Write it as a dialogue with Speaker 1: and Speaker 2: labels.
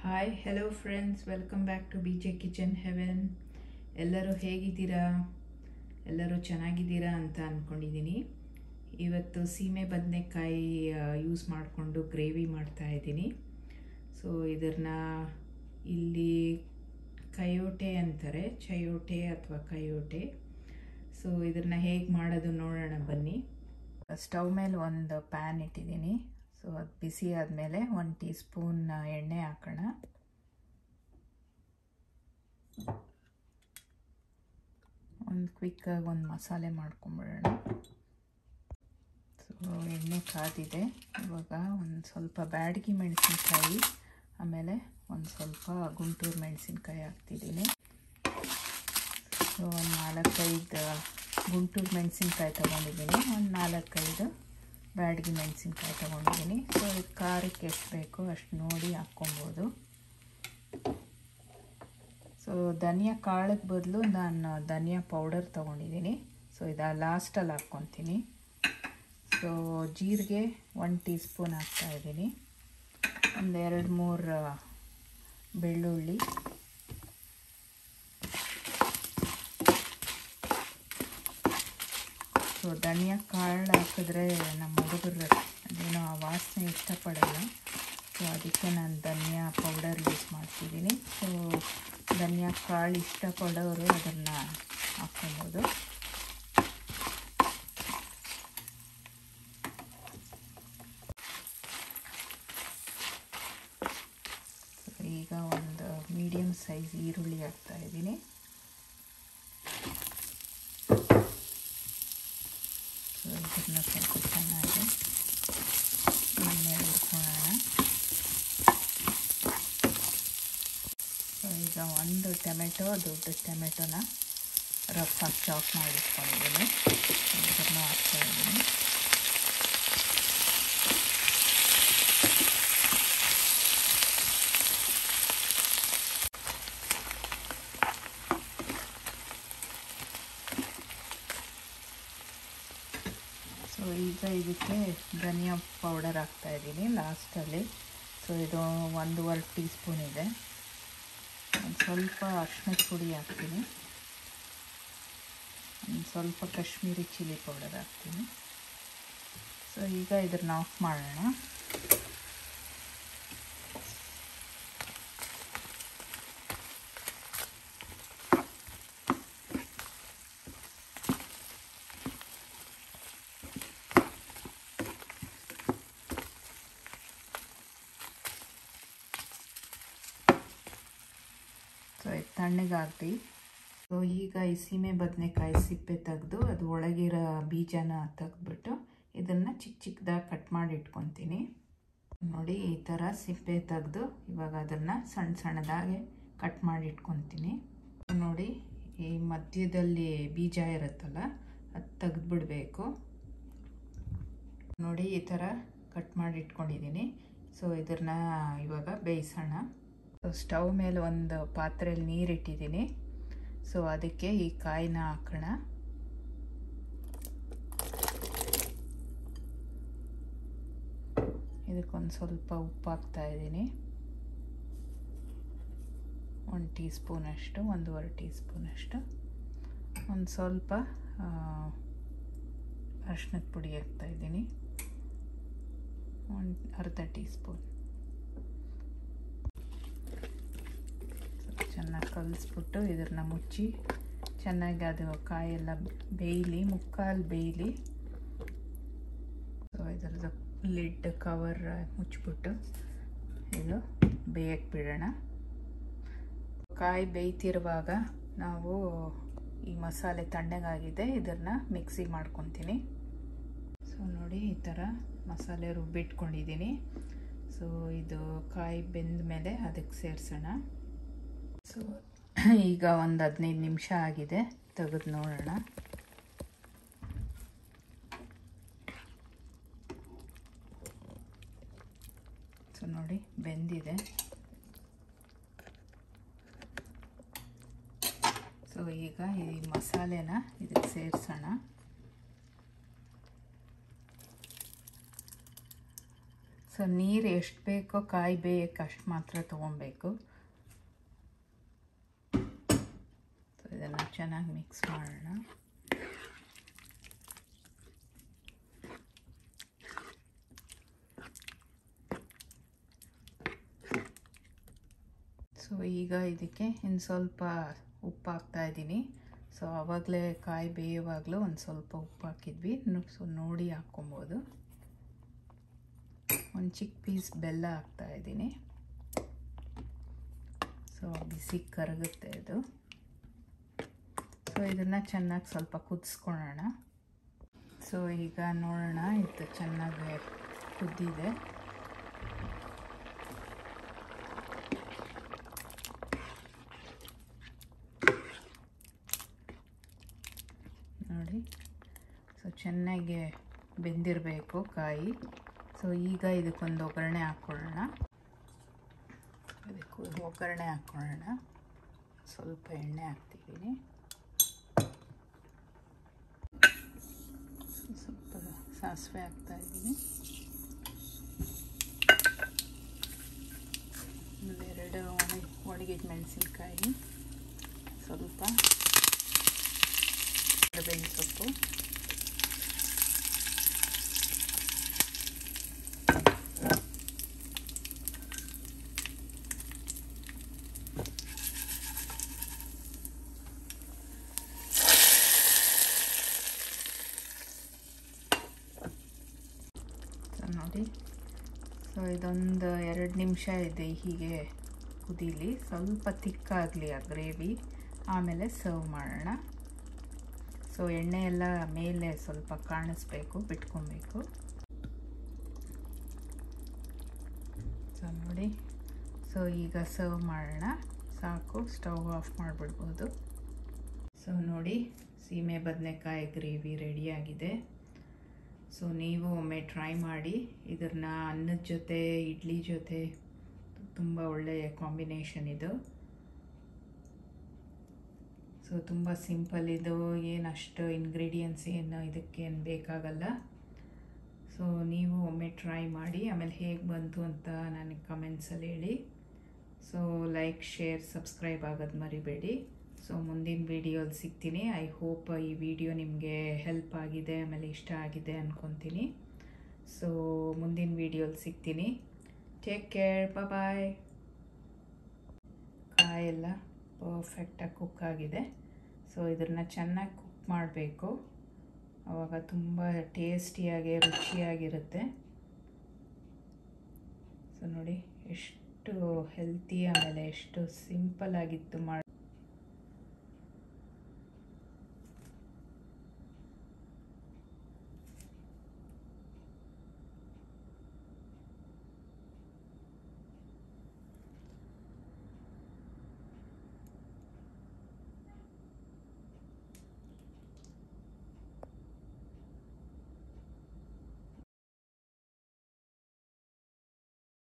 Speaker 1: Hi hello friends, welcome back to BJ kitchen heaven. ಎಲ್ಲರೂ ಹೇಗಿದ್ದೀರಾ? ಎಲ್ಲರೂ ಚೆನ್ನಾಗಿದ್ದೀರಾ ಅಂತ ಅಂದ್ಕೊಂಡಿದ್ದೀನಿ. ಇವತ್ತು ಸೀಮೆ ಬದನೆಕಾಯಿ ಯೂಸ್ ಮಾಡಿಕೊಂಡು ಗ್ರೇವಿ ಮಾಡ್ತಾಯಿದ್ದೀನಿ. ಸೊ ಇದನ್ನು ಇಲ್ಲಿ ಕಯೋಟೆ ಅಂತಾರೆ, ಚಯೋಟೆ ಅಥವಾ ಕಯೋಟೆ. ಸೊ ಇದನ್ನು ಹೇಗೆ ಮಾಡೋದು ನೋಡೋಣ ಬನ್ನಿ. ಸ್ಟವ್ ಮೇಲೆ ಒಂದು ಪ್ಯಾನ್ ಇಟ್ಟಿದ್ದೀನಿ. ಸೊ ಅದು ಬಿಸಿ ಆದಮೇಲೆ 1 ಟೀ ಸ್ಪೂನ್ ಎಣ್ಣೆ ಹಾಕೋಣ. ಕ್ವಿಕ್ಕಾಗಿ ಒಂದು ಮಸಾಲೆ ಮಾಡ್ಕೊಂಬಿಡೋಣ. ಸೊ ಎಣ್ಣೆ ಕಾದಿದೆ. ಇವಾಗ ಒಂದು ಸ್ವಲ್ಪ ಬ್ಯಾಡಗಿ ಮೆಣಸಿನ್ಕಾಯಿ, ಆಮೇಲೆ ಒಂದು ಸ್ವಲ್ಪ ಗುಂಟೂರು ಮೆಣಸಿನ್ಕಾಯಿ ಹಾಕ್ತಿದ್ದೀನಿ. ಸೊ ಒಂದು 4-5 ಗುಂಟೂರು ಮೆಣಸಿನ್ಕಾಯಿ ತೊಗೊಂಡಿದ್ದೀನಿ, ಒಂದು 4-5 ಬ್ಯಾಡಗಿ ಮೆಣಸಿನ್ಕಾಯಿ ತೊಗೊಂಡಿದ್ದೀನಿ. ಸೊ ಇದು ಖಾರಕ್ಕೆ ಎಷ್ಟು ಬೇಕೋ ಅಷ್ಟು ನೋಡಿ ಹಾಕ್ಕೊಬೋದು. ಸೊ ಧನಿಯಾ ಕಾಳಕ್ಕೆ ಬದಲು ನಾನು ಧನಿಯಾ ಪೌಡರ್ ತೊಗೊಂಡಿದ್ದೀನಿ. ಸೊ ಇದು ಲಾಸ್ಟಲ್ಲಿ ಹಾಕ್ಕೊತೀನಿ. ಸೊ ಜೀರಿಗೆ 1 ಟೀ ಸ್ಪೂನ್ ಹಾಕ್ತಾಯಿದ್ದೀನಿ. ಒಂದು 2-3 ಬೆಳ್ಳುಳ್ಳಿ, ಸೊ ಧನಿಯಾ ಕಾಳು ಹಾಕಿದ್ರೆ ನಮ್ಮ ಹುಡುಗರು ಅದೇನೋ ಆ ವಾಸನೆ ಇಷ್ಟಪಡಲ್ಲ. ಸೊ ಅದಕ್ಕೆ ನಾನು ಧನಿಯಾ ಪೌಡರ್ ಯೂಸ್ ಮಾಡ್ತಿದ್ದೀನಿ. ಸೊ ಧನಿಯಾ ಕಾಳು ಇಷ್ಟಪಡೋರು ಅದನ್ನು ಹಾಕ್ಕೊಬೋದು. ಈಗ ಒಂದು ಮೀಡಿಯಮ್ ಸೈಜ್ ಈರುಳ್ಳಿ ಹಾಕ್ತಾಯಿದ್ದೀನಿ. ಸೊ ಇದನ್ನು ಸ್ವಲ್ಪ ಚೆನ್ನಾಗಿ ಎಣ್ಣೆ ಹುರ್ಕೊಳ್ಳೋಣ. ಸೊ ಈಗ ಒಂದು ಟೊಮೆಟೊ, ದೊಡ್ಡ ಟೊಮೆಟೊನ ರಫಾಗಿ ಚಾಪ್ ಮಾಡಿಟ್ಕೊಂಡಿದ್ದೀನಿ. ಇದನ್ನು ಹಾಕ್ತಾಯಿದ್ದೀನಿ. ಸೊ ಈಗ ಇದಕ್ಕೆ ಧನಿಯಾ ಪೌಡರ್ ಹಾಕ್ತಾಯಿದ್ದೀನಿ ಲಾಸ್ಟಲ್ಲಿ. ಸೊ ಇದು 1.25 ಟೀ ಸ್ಪೂನ್ ಇದೆ. ಒಂದು ಸ್ವಲ್ಪ ಅರಿಶಿಣದ ಪುಡಿ ಹಾಕ್ತೀನಿ, ಒಂದು ಸ್ವಲ್ಪ ಕಾಶ್ಮೀರಿ ಚಿಲ್ಲಿ ಪೌಡರ್ ಹಾಕ್ತೀನಿ. ಸೊ ಈಗ ಇದನ್ನು ಆಫ್ ಮಾಡೋಣ. ಸೊ ಇದು ತಣ್ಣಗಾಗಲಿ. ಸೊ ಈಗ ಈ ಸೀಮೆ ಬದನೆಕಾಯಿ ಸಿಪ್ಪೆ ತೆಗೆದು ಅದು ಒಳಗಿರೋ ಬೀಜನ ತೆಗೆದ್ಬಿಟ್ಟು ಇದನ್ನು ಚಿಕ್ಕ ಚಿಕ್ಕದಾಗಿ ಕಟ್ ಮಾಡಿ ಇಟ್ಕೊತೀನಿ. ನೋಡಿ, ಈ ಥರ ಸಿಪ್ಪೆ ತೆಗೆದು ಇವಾಗ ಅದನ್ನು ಸಣ್ಣ ಸಣ್ಣದಾಗಿ ಕಟ್ ಮಾಡಿ ಇಟ್ಕೊತೀನಿ. ನೋಡಿ, ಈ ಮಧ್ಯದಲ್ಲಿ ಬೀಜ ಇರುತ್ತಲ್ಲ ಅದು ತೆಗೆದ್ಬಿಡ್ಬೇಕು. ನೋಡಿ, ಈ ಥರ ಕಟ್ ಮಾಡಿ ಇಟ್ಕೊಂಡಿದ್ದೀನಿ. ಸೊ ಇದನ್ನು ಇವಾಗ ಬೇಯಿಸೋಣ. ಸ್ಟವ್ ಮೇಲೆ ಒಂದು ಪಾತ್ರೆಯಲ್ಲಿ ನೀರಿಟ್ಟಿದ್ದೀನಿ. ಸೊ ಅದಕ್ಕೆ ಈ ಕಾಯಿನ ಹಾಕೋಣ. ಇದಕ್ಕೊಂದು ಸ್ವಲ್ಪ ಉಪ್ಪು ಹಾಕ್ತಾಯಿದ್ದೀನಿ, 1 ಟೀ ಸ್ಪೂನಷ್ಟು, 1.25 ಟೀ ಸ್ಪೂನಷ್ಟು. ಒಂದು ಸ್ವಲ್ಪ ಅರಿಶಿಣದ ಪುಡಿ ಹಾಕ್ತಾಯಿದ್ದೀನಿ, 1/2 ಟೀ ಸ್ಪೂನ್. ಚೆನ್ನಾಗಿ ಕಲಿಸ್ಬಿಟ್ಟು ಇದನ್ನು ಮುಚ್ಚಿ ಚೆನ್ನಾಗಿ ಅದು ಕಾಯೆಲ್ಲ ಬೇಯಲಿ, ಮುಕ್ಕಾಲು ಬೇಯಲಿ. ಸೊ ಇದರದ್ದು ಲಿಡ್ ಕವರ್ ಮುಚ್ಚಿಬಿಟ್ಟು ಇದು ಬೇಯಕ್ಕೆ ಬಿಡೋಣ. ಕಾಯಿ ಬೇಯ್ತಿರುವಾಗ ನಾವು ಈ ಮಸಾಲೆ ತಣ್ಣಗಾಗಿದೆ, ಇದನ್ನು ಮಿಕ್ಸಿ ಮಾಡ್ಕೊತೀನಿ. ಸೊ ನೋಡಿ, ಈ ಥರ ಮಸಾಲೆ ರುಬ್ಬಿಟ್ಕೊಂಡಿದ್ದೀನಿ. ಸೊ ಇದು ಕಾಯಿ ಬೆಂದ ಮೇಲೆ ಅದಕ್ಕೆ ಸೇರಿಸೋಣ. ಸೊ ಈಗ ಒಂದು 15 ನಿಮಿಷ ಆಗಿದೆ, ತೆಗೆದು ನೋಡೋಣ. ಸೊ ನೋಡಿ, ಬೆಂದಿದೆ. ಸೊ ಈಗ ಈ ಮಸಾಲೆನ ಇದಕ್ಕೆ ಸೇರಿಸೋಣ. ಸೊ ನೀರು ಎಷ್ಟು ಬೇಕೋ ಕಾಯಿ ಬೇಯಕ್ಕೆ ಅಷ್ಟು ಮಾತ್ರ ತೊಗೊಬೇಕು. ಸೊ ಇದನ್ನು ಚೆನ್ನಾಗಿ ಮಿಕ್ಸ್ ಮಾಡೋಣ. ಸೊ ಈಗ ಇದಕ್ಕೆ ಇನ್ನು ಸ್ವಲ್ಪ ಉಪ್ಪು ಹಾಕ್ತಾಯಿದ್ದೀನಿ. ಸೊ ಆವಾಗಲೇ ಕಾಯಿ ಬೇಯುವಾಗಲೂ ಒಂದು ಸ್ವಲ್ಪ ಉಪ್ಪು ಹಾಕಿದ್ವಿ. ಸೊ ನೋಡಿ ಹಾಕ್ಕೊಬೋದು. ಒಂದು ಚಿಕ್ಕ ಪೀಸ್ ಬೆಲ್ಲ ಹಾಕ್ತಾಯಿದ್ದೀನಿ. ಸೊ ಬಿಸಿ ಕರಗುತ್ತೆ ಇದು. ಸೊ ಇದನ್ನು ಚೆನ್ನಾಗಿ ಸ್ವಲ್ಪ ಕುದಿಸ್ಕೊಳ್ಳೋಣ. ಸೊ ಈಗ ನೋಡೋಣ, ಇದು ಚೆನ್ನಾಗಿ ಕುದ್ದಿದೆ. ನೋಡಿ, ಸೊ ಚೆನ್ನಾಗಿ ಬೆಂದಿರಬೇಕು ಕಾಯಿ. ಸೊ ಈಗ ಇದಕ್ಕೊಂದು ಒಗ್ಗರಣೆ ಹಾಕ್ಕೊಳ್ಳೋಣ. ಸ್ವಲ್ಪ ಎಣ್ಣೆ ಹಾಕ್ತಿದ್ದೀನಿ. ಸ್ವಲ್ಪ ಸಾಸಿವೆ ಹಾಕ್ತಾಯಿದ್ದೀನಿ. ಒಂದೆರಡು ಒಣಗಿದ ಮೆಣಸಿನ್ಕಾಯಿ, ಸ್ವಲ್ಪ ಕರಿಬೇವಿನ ಸೊಪ್ಪು, ನೋಡಿ. ಸೊ ಇದೊಂದು 2 ನಿಮಿಷ ಇದೆ ಹೀಗೆ ಕುದೀಲಿ. ಸ್ವಲ್ಪ ತಿಕ್ಕಾಗಲಿ ಆ ಗ್ರೇವಿ, ಆಮೇಲೆ ಸರ್ವ್ ಮಾಡೋಣ. ಸೊ ಎಣ್ಣೆ ಎಲ್ಲ ಮೇಲೆ ಸ್ವಲ್ಪ ಕಾಣಿಸ್ಬೇಕು, ಬಿಟ್ಕೊಬೇಕು. ಸೊ ನೋಡಿ, ಸೊ ಈಗ ಸರ್ವ್ ಮಾಡೋಣ. ಸಾಕು, ಸ್ಟವ್ ಆಫ್ ಮಾಡಿಬಿಡ್ಬೋದು. ಸೊ ನೋಡಿ, ಸೀಮೆ ಬದನೆಕಾಯಿ ಗ್ರೇವಿ ರೆಡಿಯಾಗಿದೆ. ಸೊ ನೀವು ಒಮ್ಮೆ ಟ್ರೈ ಮಾಡಿ. ಇದನ್ನು ಅನ್ನದ ಜೊತೆ, ಇಡ್ಲಿ ಜೊತೆ ತುಂಬ ಒಳ್ಳೆಯ ಕಾಂಬಿನೇಷನ್ ಇದು. ಸೊ ತುಂಬ ಸಿಂಪಲ್ ಇದು, ಏನಷ್ಟು ಇಂಗ್ರೀಡಿಯೆಂಟ್ಸ್ ಏನು ಇದಕ್ಕೇನು ಬೇಕಾಗಲ್ಲ. ಸೊ ನೀವು ಒಮ್ಮೆ ಟ್ರೈ ಮಾಡಿ, ಆಮೇಲೆ ಹೇಗೆ ಬಂತು ಅಂತ ನನಗೆ ಕಮೆಂಟ್ಸಲ್ಲಿ ಹೇಳಿ. ಸೊ ಲೈಕ್, ಶೇರ್, ಸಬ್ಸ್ಕ್ರೈಬ್ ಆಗೋದು ಮರಿಬೇಡಿ. ಸೊ ಮುಂದಿನ ವಿಡಿಯೋಲಿ ಸಿಗ್ತೀನಿ. ಐ ಹೋಪ್ ಈ ವಿಡಿಯೋ ನಿಮಗೆ ಹೆಲ್ಪ್ ಆಗಿದೆ, ಆಮೇಲೆ ಇಷ್ಟ ಆಗಿದೆ ಅಂದ್ಕೊತೀನಿ. ಸೊ ಮುಂದಿನ ವಿಡಿಯೋಲಿ ಸಿಗ್ತೀನಿ. ಟೇಕ್ ಕೇರ್, ಬಾಯ್. ಕಾಯೆಲ್ಲ ಪರ್ಫೆಕ್ಟಾಗಿ ಕುಕ್ ಆಗಿದೆ. ಸೊ ಇದನ್ನು ಚೆನ್ನಾಗಿ ಕುಕ್ ಮಾಡಬೇಕು, ಆವಾಗ ತುಂಬ ಟೇಸ್ಟಿಯಾಗಿ ರುಚಿಯಾಗಿರುತ್ತೆ. ಸೊ ನೋಡಿ ಎಷ್ಟು ಹೆಲ್ತಿ, ಆಮೇಲೆ ಎಷ್ಟು ಸಿಂಪಲ್ ಆಗಿತ್ತು ಮಾಡಿ.